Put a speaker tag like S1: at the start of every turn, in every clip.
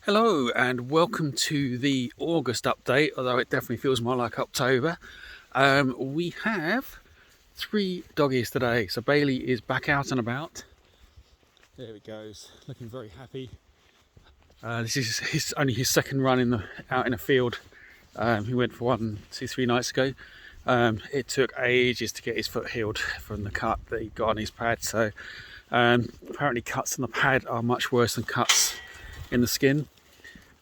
S1: Hello and welcome to the August update, although it definitely feels more like October. We have 3 doggies today, so Bailey is back out and about. There he goes, looking very happy. This is only his second run out in a field. He went for 1, 2, 3 nights ago. It took ages to get his foot healed from the cut that he got on his pad, so apparently cuts on the pad are much worse than cuts in the skin.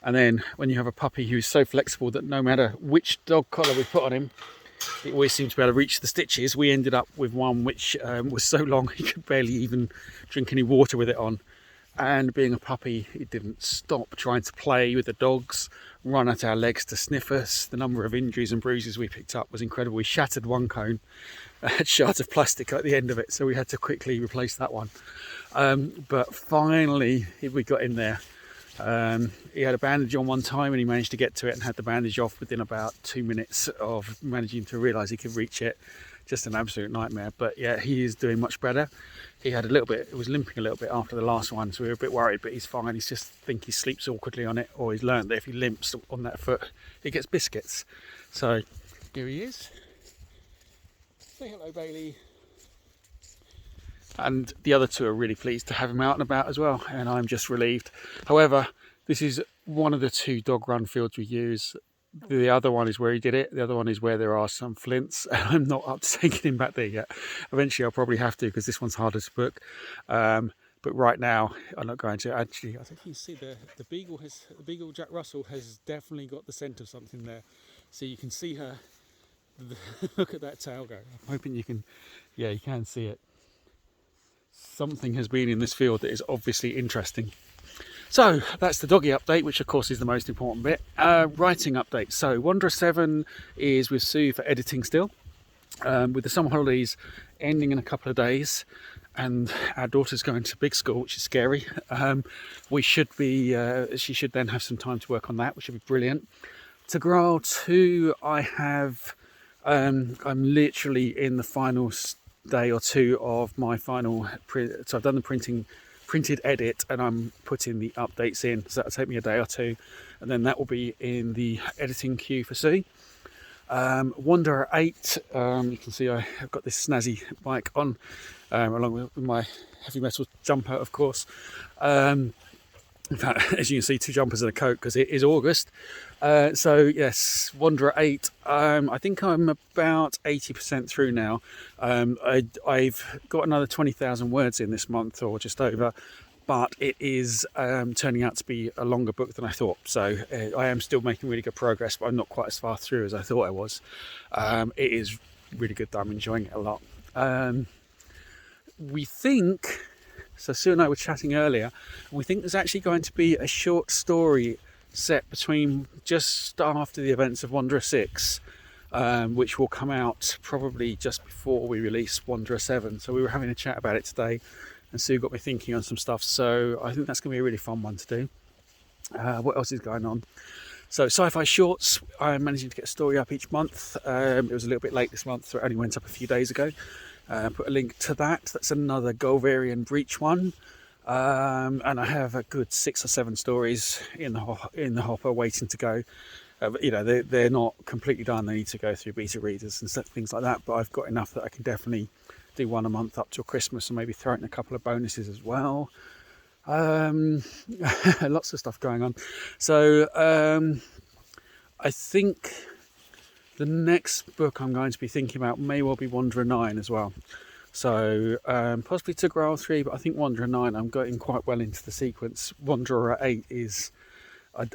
S1: And then when you have a puppy who's so flexible that no matter which dog collar we put on him, it always seems to be able to reach the stitches, we ended up with one which was so long he could barely even drink any water with it on. And being a puppy, he didn't stop trying to play with the dogs, run at our legs to sniff us. The number of injuries and bruises we picked up was incredible. We shattered one cone, had shards of plastic at the end of it, so we had to quickly replace that one. But finally we got in there. He had a bandage on one time and he managed to get to it and had the bandage off within about 2 minutes of managing to realise he could reach it. Just an absolute nightmare, but yeah, he is doing much better. He had it was limping a little bit after the last one, so we were a bit worried, but he's fine. He's just think he sleeps awkwardly on it, or he's learned that if he limps on that foot he gets biscuits. So here he is. Say hello, Bailey. And the other 2 are really pleased to have him out and about as well, and I'm just relieved. However, this is one of the 2 dog run fields we use. The other one is where he did it. The other one is where there are some flints, and I'm not up to taking him back there yet. Eventually I'll probably have to, because this one's harder to book. But right now I'm not going to. Actually, I think you see the Beagle Jack Russell has definitely got the scent of something there. So you can see her. Look at that tail go. I'm hoping you can. Yeah, you can see it. Something has been in this field that is obviously interesting. So that's the doggy update, which of course is the most important bit. Writing update. So Wanderer 7 is with Sue for editing still. With the summer holidays ending in a couple of days and our daughter's going to big school, which is scary, she should then have some time to work on that, which would be brilliant. To Graal 2, I'm literally in the final day or 2 of my final print. So I've done the printed edit and I'm putting the updates in, so that'll take me a day or 2, and then that will be in the editing queue for C. Wanderer 8, you can see I've got this snazzy bike on, along with my heavy metal jumper, of course. In fact, as you can see, 2 jumpers and a coat because it is August. So yes, Wanderer 8. I think I'm about 80% through now. I've got another 20,000 words in this month, or just over, but it is turning out to be a longer book than I thought. So I am still making really good progress, but I'm not quite as far through as I thought I was. It is really good though. I'm enjoying it a lot. We think... So Sue and I were chatting earlier, and we think there's actually going to be a short story set between just after the events of Wanderer 6, which will come out probably just before we release Wanderer 7. So we were having a chat about it today, and Sue got me thinking on some stuff, so I think that's going to be a really fun one to do. What else is going on? So Sci-Fi Shorts, I'm managing to get a story up each month. It was a little bit late this month, so it only went up a few days ago. Put a link to that. That's another Golvarian Breach one, and I have a good 6 or 7 stories in the hopper waiting to go. They're not completely done. They need to go through beta readers and things like that, but I've got enough that I can definitely do one a month up till Christmas, and maybe throw in a couple of bonuses as well. Lots of stuff going on. So I think the next book I'm going to be thinking about may well be Wanderer 9 as well. So possibly to Graal 3, but I think Wanderer 9 I'm getting quite well into the sequence. Wanderer 8 is...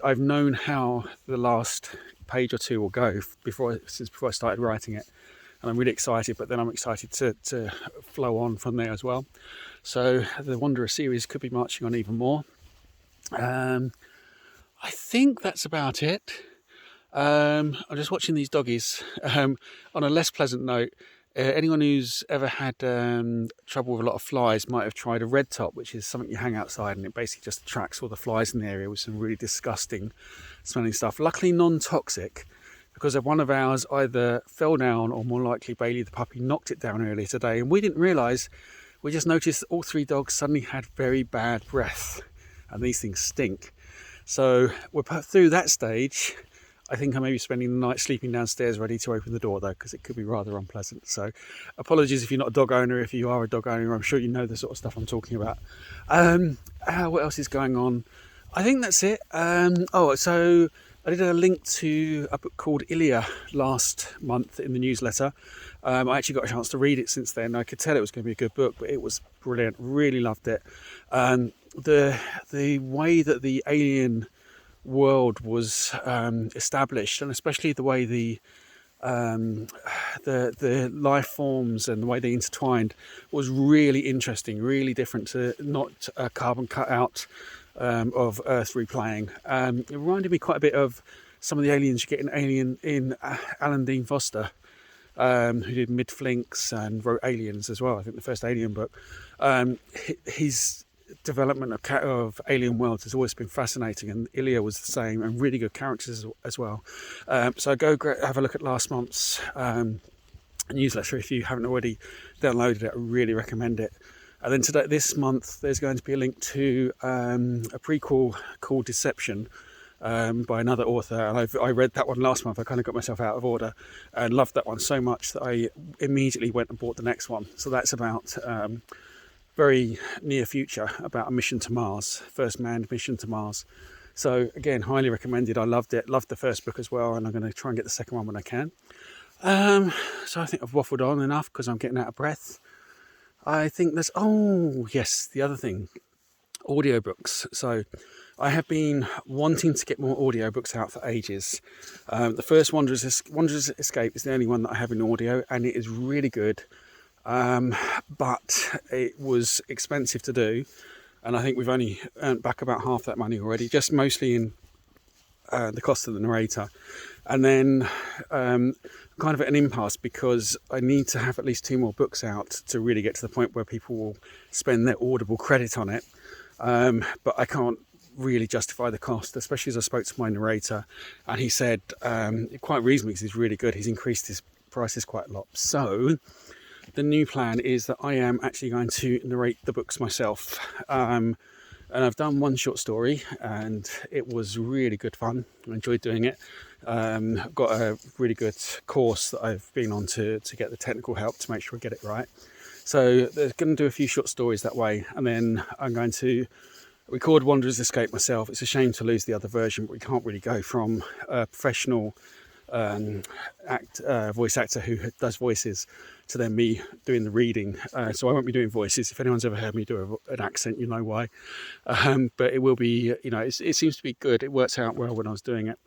S1: I've known how the last page or 2 will go since before I started writing it. And I'm really excited, but then I'm excited to flow on from there as well. So the Wanderer series could be marching on even more. I think that's about it. I'm just watching these doggies. On a less pleasant note, anyone who's ever had trouble with a lot of flies might have tried a red top, which is something you hang outside and it basically just attracts all the flies in the area with some really disgusting smelling stuff. Luckily non-toxic, because one of ours either fell down or more likely Bailey the puppy knocked it down earlier today, and we didn't realise. We just noticed that all 3 dogs suddenly had very bad breath, and these things stink. So we're through that stage. I think I may be spending the night sleeping downstairs ready to open the door though, because it could be rather unpleasant. So apologies if you're not a dog owner. If you are a dog owner, I'm sure you know the sort of stuff I'm talking about. What else is going on? I think that's it. So I did a link to a book called Ilia last month in the newsletter. I actually got a chance to read it since then. I could tell it was going to be a good book, but it was brilliant. Really loved it. The way that the alien world was established, and especially the way the life forms and the way they intertwined was really interesting, really different to not a carbon cutout of Earth replaying. It reminded me quite a bit of some of the aliens you get in Alan Dean Foster, who did Mid-Flinks and wrote Aliens as well. I think the first Alien book. His development of alien worlds has always been fascinating, and Ilia was the same, and really good characters as well. So go have a look at last month's newsletter if you haven't already downloaded it. I really recommend it. And then this month there's going to be a link to a prequel called Deception by another author, and I read that one last month. I kind of got myself out of order and loved that one so much that I immediately went and bought the next one. So that's about very near future, about a mission to Mars, first manned mission to Mars. So again, highly recommended. I loved it, loved the first book as well, and I'm going to try and get the second one when I can. So I think I've waffled on enough because I'm getting out of breath. I think there's, oh yes, the other thing, audiobooks. So I have been wanting to get more audiobooks out for ages. The first Wanderer's Escape is the only one that I have in audio, and it is really good. But it was expensive to do, and I think we've only earned back about half that money already, just mostly in the cost of the narrator. And then kind of at an impasse because I need to have at least 2 more books out to really get to the point where people will spend their Audible credit on it. But I can't really justify the cost, especially as I spoke to my narrator, and he said quite reasonably, because he's really good, he's increased his prices quite a lot. So the new plan is that I am actually going to narrate the books myself. And I've done one short story, and it was really good fun. I enjoyed doing it. I've got a really good course that I've been on to get the technical help to make sure I get it right. So they're going to do a few short stories that way, and then I'm going to record Wanderer's Escape myself. It's a shame to lose the other version, but we can't really go from a professional voice actor who does voices to then me doing the reading. So I won't be doing voices. If anyone's ever heard me do an accent, you know why. But it will be, it seems to be good. It works out well when I was doing it.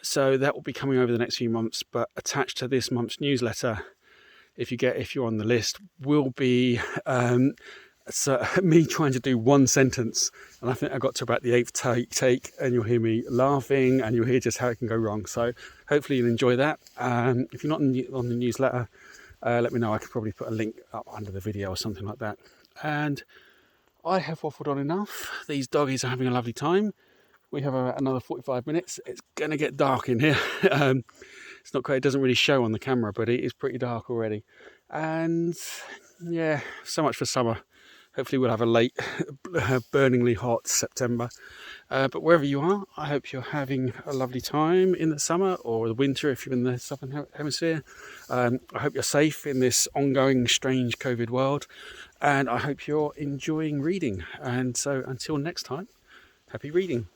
S1: So that will be coming over the next few months. But attached to this month's newsletter, if you're on the list, will be so me trying to do one sentence, and I think I got to about the 8th take, and you'll hear me laughing, and you'll hear just how it can go wrong. So hopefully you'll enjoy that. If you're not on the newsletter, let me know. I could probably put a link up under the video or something like that. And I have waffled on enough. These doggies are having a lovely time. We have another 45 minutes. It's going to get dark in here. It's not quite, it doesn't really show on the camera, but it is pretty dark already. And yeah, so much for summer. Hopefully we'll have a late, burningly hot September. But wherever you are, I hope you're having a lovely time in the summer or the winter if you're in the southern hemisphere. I hope you're safe in this ongoing strange COVID world. And I hope you're enjoying reading. And so until next time, happy reading.